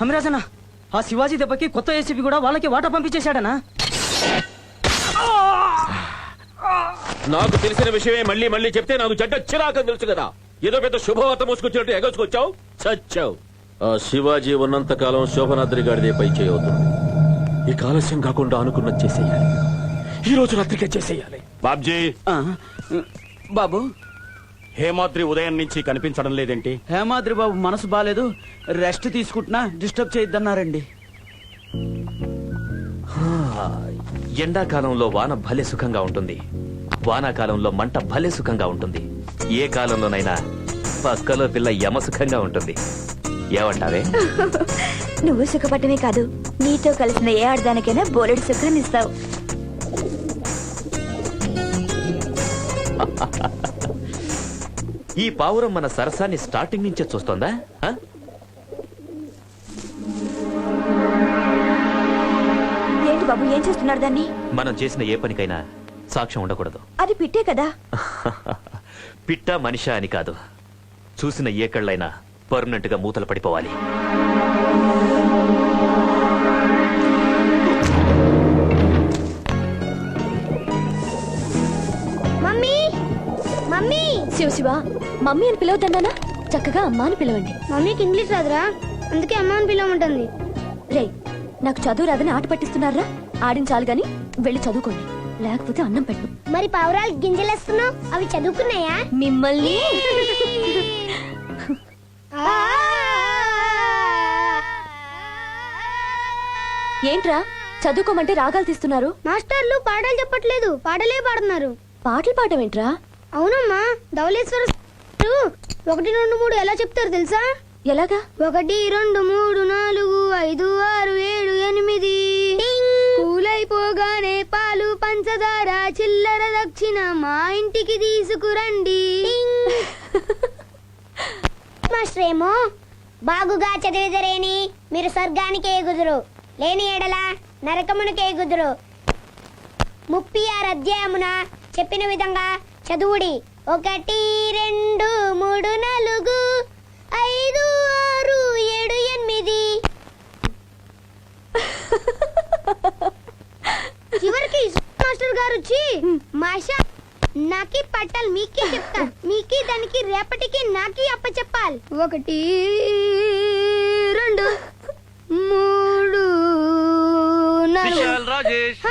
అమిరాజనా, ఆ శివాజీ దెబ్బకి కొత్త ఏసీపీ కూడా వాళ్ళకి వాటా పంపించేశాడనా? నాకు తెలిసిన విషయమే మళ్ళీ మళ్ళీ చెప్తే నాకు చెడ్డ చిరాకని తెలుసు కదా. ఏదో పెద్ద శుభవార్త మోసుకొచ్చినట్టు ఎగసుకొచ్చావు, చచ్చావు. ఆ శివాజీ ఉన్నంత కాలం శోభనాద్రి గారిదే పై చేయవుతుంది. ఈ ఆలస్యం కాకుండా అనుకున్నది చేసేయాలి. ఈ రోజు రాత్రికే చేసేయాలి. బాబ్జీ, బాబు, హేమాద్రి ఉదయం నుంచి కనిపించడం లేదేంటి? హేమాద్రి బాబు మనసు బాలేదు, రెస్ట్ తీసుకుంటున్నా, డిస్టర్బ్ చేయొద్దన్నారండి. ఎండాకాలంలో వాన భలే సుఖంగా ఉంటుంది, వానాకాలంలో మంట భలే సుఖంగా ఉంటుంది. ఏ కాలంలోనైనా పక్కలో పిల్ల యమ సుఖంగా ఉంటుంది. ఏమంటావే? నువ్వు సుఖపడమే కాదు, నీతో కలిసిన ఏ ఆడదానికైనా బోలెడు సుఖాన్ని ఇస్తావు. ఈ పావురం మన సరసాన్ని స్టార్టింగ్ నుంచే చూస్తోందా? ఏంటి బాబు, ఏం చేస్తున్నారు దాన్ని? మనం చేసిన ఏ పనికైనా సాక్ష్యం ఉండకూడదు. అది పిట్టే కదా. పిట్ట మనిషా అని కాదు, చూసిన ఏ కళ్ళైనా పర్మనెంట్ గా మూతలు పడిపోవాలి. శివ శివ, మమ్మీ అని పిలవద్దన్నానా? చక్కగా అమ్మ అని పిలవండి. మమ్మీకి ఇంగ్లీష్ రాదురా, అందుకే అమ్మ అని పిలవమంటుంది. రే, నాకు చదువు రాదని ఆట పట్టిస్తున్నారా? ఆడించాలి గాని వెళ్ళి చదువుకోండి, లేకపోతే అన్నం పెట్టు. మరి పావురాలు గింజలేస్తున్నావు, అవి చదువుకున్నాయా? మిమ్మల్ని ఏంట్రా చదువుకోమంటే రాగాలు తీస్తున్నారు? మాస్టర్లు పాటలు చెప్పట్లేదు, పాటలే పాడుతున్నారు. పాటలు పాడమేంట్రా? అవునమ్మా, ధవళేశ్వర 1 2 3 ఎలా చెప్తారు తెలుసా? ఎలాగా? 1 2 3 4 5 6 7 8 పూలైపోగానే పాలు పంచదార చిల్లర దక్షిణ మా ఇంటికి తీసుకురండి. మాస్టర్ ఏమో, బాగుగా చదివిదరేని మీరు స్వర్గానికి ఎగుదురు, లేని ఎడల నరకమునకు ఎగుదురు. 36 అధ్యాయమున చెప్పిన విధంగా చదువుడి. 1 2 3 4 5 6 7 8. చివరికి మాస్టర్ గారు వచ్చి మాషా నాకి పట్టాలి, మీకే చెప్తా, మీకి దానికి రేపటికి నాకి అప్ప చెప్పాలి. 1 2 3 4. Rajesh,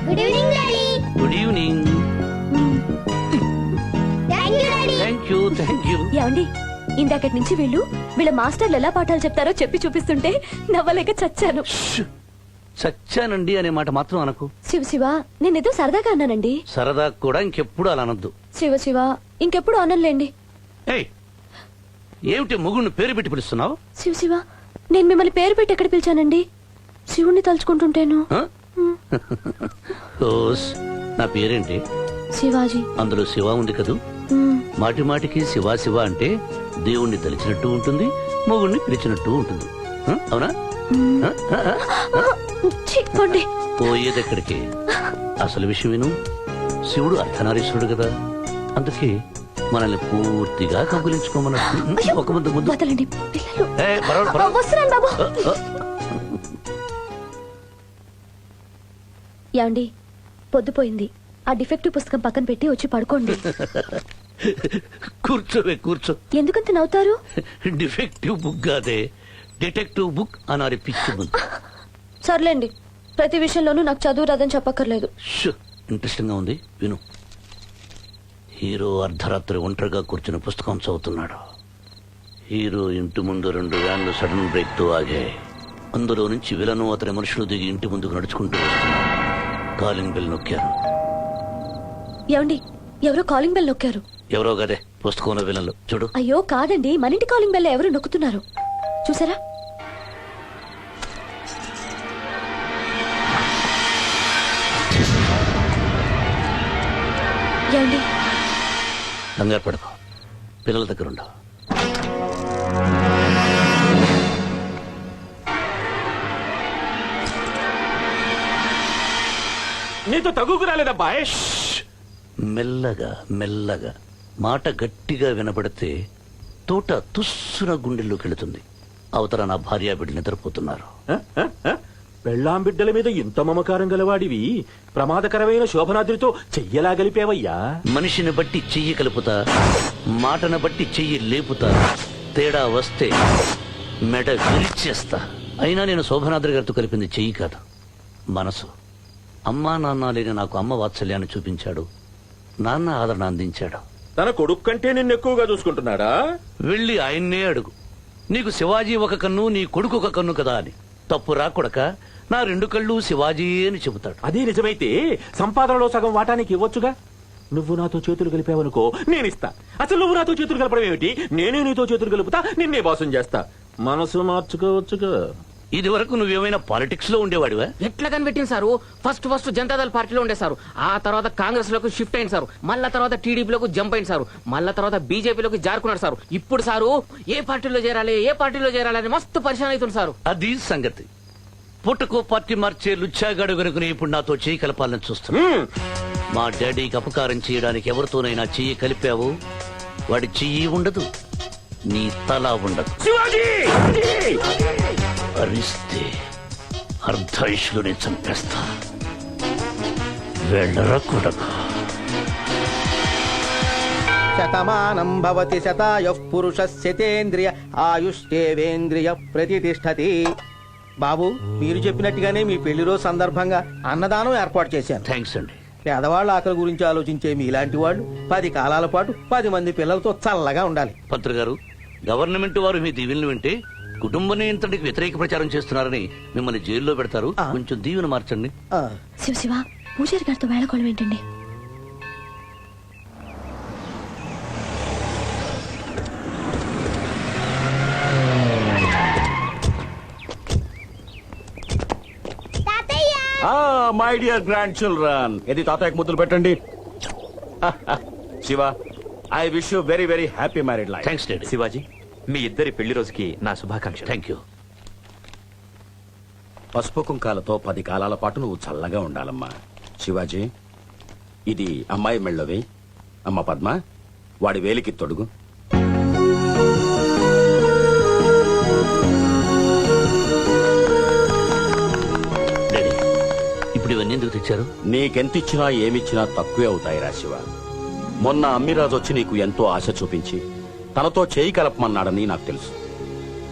good evening daddy. Good evening. Thank you. ఏమండి, ఇందాకటి నుంచి వీళ్ళ మాస్టర్లు ఎలా పాఠాలు చెప్తారో చెప్పి చూపిస్తుంటే నవ్వలేక చచ్చాను. చచ్చానండి అనే మాట మాత్రం అనకు. శివ శివ, నేనేదో సరదాగా అన్నానండి. సరదా కూడా ఇంకెప్పుడు అలా అనొద్దు. శివ శివ, ఇంకెప్పుడు అనలేండి. ఏయ్, ఏమిటి ముగుడిని పేరు పెట్టి పిలుస్తున్నావు? శివ శివ, నేను మిమ్మల్ని పేరు పెట్టి ఎక్కడ పిలిచానండి? శివుణ్ణి తలుచుకుంటుంటేను. నా పేరేంటి? శివాజీ. అందులో శివ ఉంది కదూ. మాటి మాటికి శివ శివ అంటే దేవుణ్ణి తలిచినట్టు ఉంటుంది, మొగుణ్ణి పిలిచినట్టు ఉంటుంది. అవునా? పోయేదెక్కడికి? అసలు విషయం విను. శివుడు అర్ధనారీశ్వరుడు కదా, అందుకే మనల్ని పూర్తిగా కబులించుకోమన్నట్టు. ఒక ముద్దు ముద్దు. ఏమండి, పొద్దుపోయింది, ఆ డిఫెక్టివ్ పుస్తకం పక్కన పెట్టి వచ్చి పడుకోండి. కూర్చోవే, కూర్చో. ఎందుకంత నవ్వుతారు? డిఫెక్టివ్ బుక్ కాదే, డిటెక్టివ్ బుక్ అనాలి పిచ్చి బుక్. సర్లేండి, ప్రతి విషయంలోనూ నాకు చదువు రాదని చెప్పక్కర్లేదు. ఇంట్రెస్టింగ్ గా ఉంది, విను. హీరో అర్ధరాత్రి ఒంటరిగా కూర్చుని పుస్తకం చదువుతున్నాడు. హీరో ఇంటి ముందు 2 వ్యాన్లు సడన్ బ్రేక్ తో ఆగాయి. అందులో నుంచి విలను అతని మనుషులు దిగి ఇంటి ముందుకు నడుచుకుంటూ వస్తున్నారు. కాలింగ్ బెల్ నొక్కారు. ఏమండి, ఎవరో కాలింగ్ బెల్ నొక్కారు. ఎవరో గదే, పుస్తకంలో విలన్లు. చూడు. అయ్యో కాదండి, మన ఇంటి కాలింగ్ బెల్ ఎవరు నొక్కుతున్నారు చూసారా? ఏమండి, కంగారు పడకు, పిల్లల దగ్గర ఉండవు. నీతో తగుకు రాలేదబ్బా. మెల్లగా మెల్లగా మాట గట్టిగా వినపడితే తోట తుస్సున గుండెల్లోకి వెళుతుంది. అవతల నా భార్య బిడ్డ నిద్రపోతున్నారు. పెళ్ళాం బిడ్డల మీద ఇంత మమకారం గలవాడివి ప్రమాదకరమైన శోభనాద్రితో చెయ్యలా గలిపేవయ్యా. మనిషిని బట్టి చెయ్యి కలుపుతా, మాటను బట్టి చెయ్యి లేపుతా. తేడా వస్తే మెడ విరిచేస్తా. అయినా నేను శోభనాద్రి గారితో కలిపింది చెయ్యి కాదు, మనసు. అమ్మా నాన్న లేని నాకు అమ్మ వాత్సల్యాన్ని చూపించాడు, నాన్న ఆదరణ అందించాడు. తన కొడుకు కంటే నిన్ను ఎక్కువగా చూసుకుంటున్నాడా? వెళ్ళి ఆయన్నే అడుగు, నీకు శివాజీ ఒక కన్ను, నీ కొడుకు ఒక కన్ను కదా అని. తప్పు రాకొడక, నా 2 కళ్ళు శివాజీ అని చెబుతాడు. అదే నిజమైతే సంపాదనలో సగం వాటానికి ఇవ్వొచ్చుగా. నువ్వు నాతో చేతులు కలిపావనుకో, నేనిస్తా. అసలు నువ్వు నాతో చేతులు కలపడం ఏమిటి? నేనే నీతో చేతులు కలుపుతా, నిన్నే బాసం చేస్తా. మనసు మార్చుకోవచ్చుగా. ఇది వరకు నువ్వేమైనా పాలిటిక్స్ లో ఉండేవాడివా? ఎట్లా కనిపెట్టింది సారు? ఫస్ట్ జనతాదళ పార్టీలో ఉండే సారు, ఆ తర్వాత కాంగ్రెస్ లోకి షిఫ్ట్ అయింది సారు, మళ్ళా తర్వాత టీడీపీలోకి జంప్ అయింది సారు, మళ్ళా తర్వాత బీజేపీలోకి జారుకున్నాడు సారు. ఇప్పుడు సారు ఏ పార్టీలో చేరాలి అని మస్తు పరిశాన్ అవుతుంది సారు. అది సంగతి. పుట్టకో పార్టీ మార్చే లుచ్చాగాడు గనుకుని ఇప్పుడు నాతో చెయ్యి కలపాలని చూస్తున్నా. మా డాడీకి అపకారం చేయడానికి ఎవరితోనైనా చెయ్యి కలిపావు, వాడి చెయ్యి ఉండదు, నీ తల ఉండదు. అరిస్తే అర్ధాయుషులోనే చంపేస్తా. వెళ్ళరా కొడక. శతమానం భవతి శతాయుః పురుషస్యతేంద్రియ ఆయుష్యేవేంద్రియ ప్రతిష్టతి. బాబు, మీరు చెప్పినట్టుగానే మీ పెళ్లి రోజు సందర్భంగా అన్నదానం ఏర్పాటు చేశాను. థ్యాంక్స్ అండి. పేదవాళ్ళ ఆకలి గురించి ఆలోచించే మీలాంటి వాళ్ళు 10 కాలాల పాటు 10 మంది పిల్లలతో చల్లగా ఉండాలి. పంత్రి గారు, గవర్నమెంట్ వారు మీ దీవెనలు వింటే కుటుంబ నియంత్రణకి వ్యతిరేక ప్రచారం చేస్తున్నారని మిమ్మల్ని జైల్లో పెడతారు. కొంచెం దీవెన మార్చండి. ఆ, శివ పూజారి గారితో వేళకోళం ఏంటండి? తాతయ్య మై డియర్ గ్రాండ్ చిల్డ్రన్, ఇది తాతయ్యకు ముద్దులు పెట్టండి. Shiva, I wish you very very happy married life. Thanks daddy. Shivaji, మీ ఇద్దరి పెళ్లి రోజుకి నా శుభాకాంక్షలు. Thank you. పసుపు కుంకాలతో 10 కాలాల పాటు నువ్వు చల్లగా ఉండాలమ్మా. శివాజీ, ఇది అమ్మాయి మెళ్ళవి. అమ్మ పద్మ, వాడి వేలికి తొడుగు. డాడీ, ఇప్పుడు ఇవన్నీ ఎందుకు తెచ్చారు? నీకెంతిచ్చినా ఏమిచ్చినా తక్కువే అవుతాయిరా శివ. మొన్న అమ్మిరాజు వచ్చి నీకు ఎంతో ఆశ చూపించి తనతో చేయి కలపమన్నాడని నాకు తెలుసు.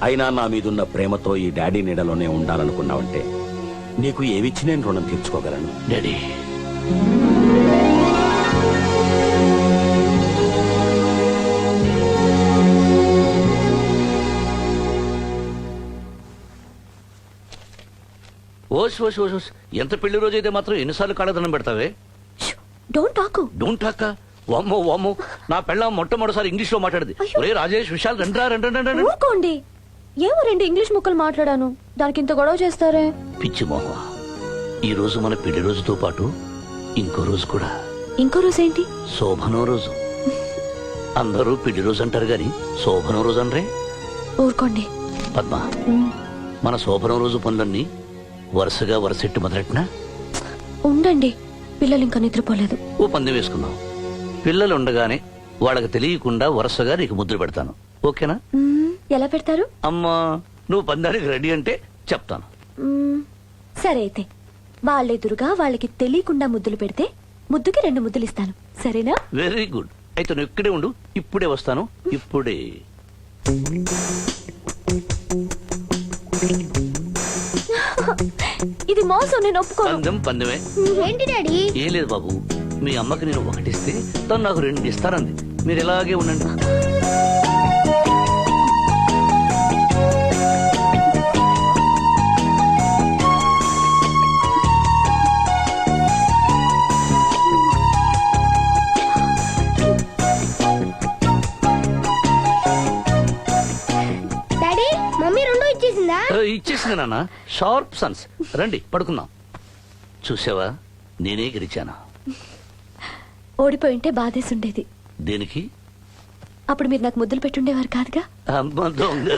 అయినా నా మీదున్న ప్రేమతో ఈ డాడీ నీడలోనే ఉండాలనుకున్నావంటే నీకు ఏమిచ్చి నేను రుణం తీర్చుకోగలను. డాడీ, ఓస్ ఓస్ ఓస్ ఓస్. ఎంత పెళ్లి రోజు అయితే మాత్రం ఎన్నిసార్లు కాళ్ళదనం పెడతావే? Don't talk. Don't talk. వామ్మో వామ్మో, నా పెళ్ళ మొట్టమొదటిసారి ఇంగ్లీష్ లో మాట్లాడింది. అయ్యో. ఒరే రాజేష్, విశాల్, రండి. ఊరుకోండి. ఏమో 2 ఇంగ్లీష్ ముక్కలు మాట్లాడాను, దానికి ఇంత గొడవ చేస్తారే? పిచ్చి మోహ, ఈ రోజు మన పెళ్లి రోజుతో పాటు ఇంకో రోజు కూడా. ఇంకో రోజు ఏంటి? శోభనం రోజు. అందరూ పెళ్లి రోజు అంటారు గాని శోభనం రోజు అనరే. ఊరుకోండి. పద్మ, మన శోభనం రోజు పనులన్నీ వరుసగా వరుసెట్టు మొదలెట్టినా? ఉండండి, పిల్లలు ఇంకా నిద్రపోలేదు. ఓ పందెం వేసుకుందాం. పిల్లలు ఉండగానే వాళ్ళకి తెలియకుండా వరుసగా నీకు ముద్ర పెడతాను, ఓకేనా? ఎలా పెడతారు? అమ్మా, నువ్వు పందానికి రెడీ అంటే చెప్తాను. సరే అయితే, వాళ్ళెదురుగా వాళ్ళకి తెలియకుండా ముద్దులు పెడితే ముద్దుకి 2 ముద్దులు ఇస్తాను, సరేనా? Very good. అయితే నువ్వు ఇక్కడే ఉండు, ఇప్పుడే వస్తాను. ఇప్పుడే. ఇది మోసం, నేను ఒప్పుకోను. పందెమే. ఏంటి డాడీ? ఏం లేదు బాబు, మీ అమ్మకి నేను 1 ఇస్తే తను నాకు 2 ఇస్తానంది. మీరు ఇలాగే ఉండండి. Daddy, mummy 2 ఇచ్చేసిందా? ఇచ్చేసింది నాన్న. Sharp Sons. రండి పడుకుందాం. చూసావా, నేనే గెలిచాను. ఓడిపోయింటే బాధేసి ఉండేది. దేనికి? అప్పుడు మీరు నాకు ముద్దులు పెట్టుండేవారు కాదుగా. అమ్మ దొంగ.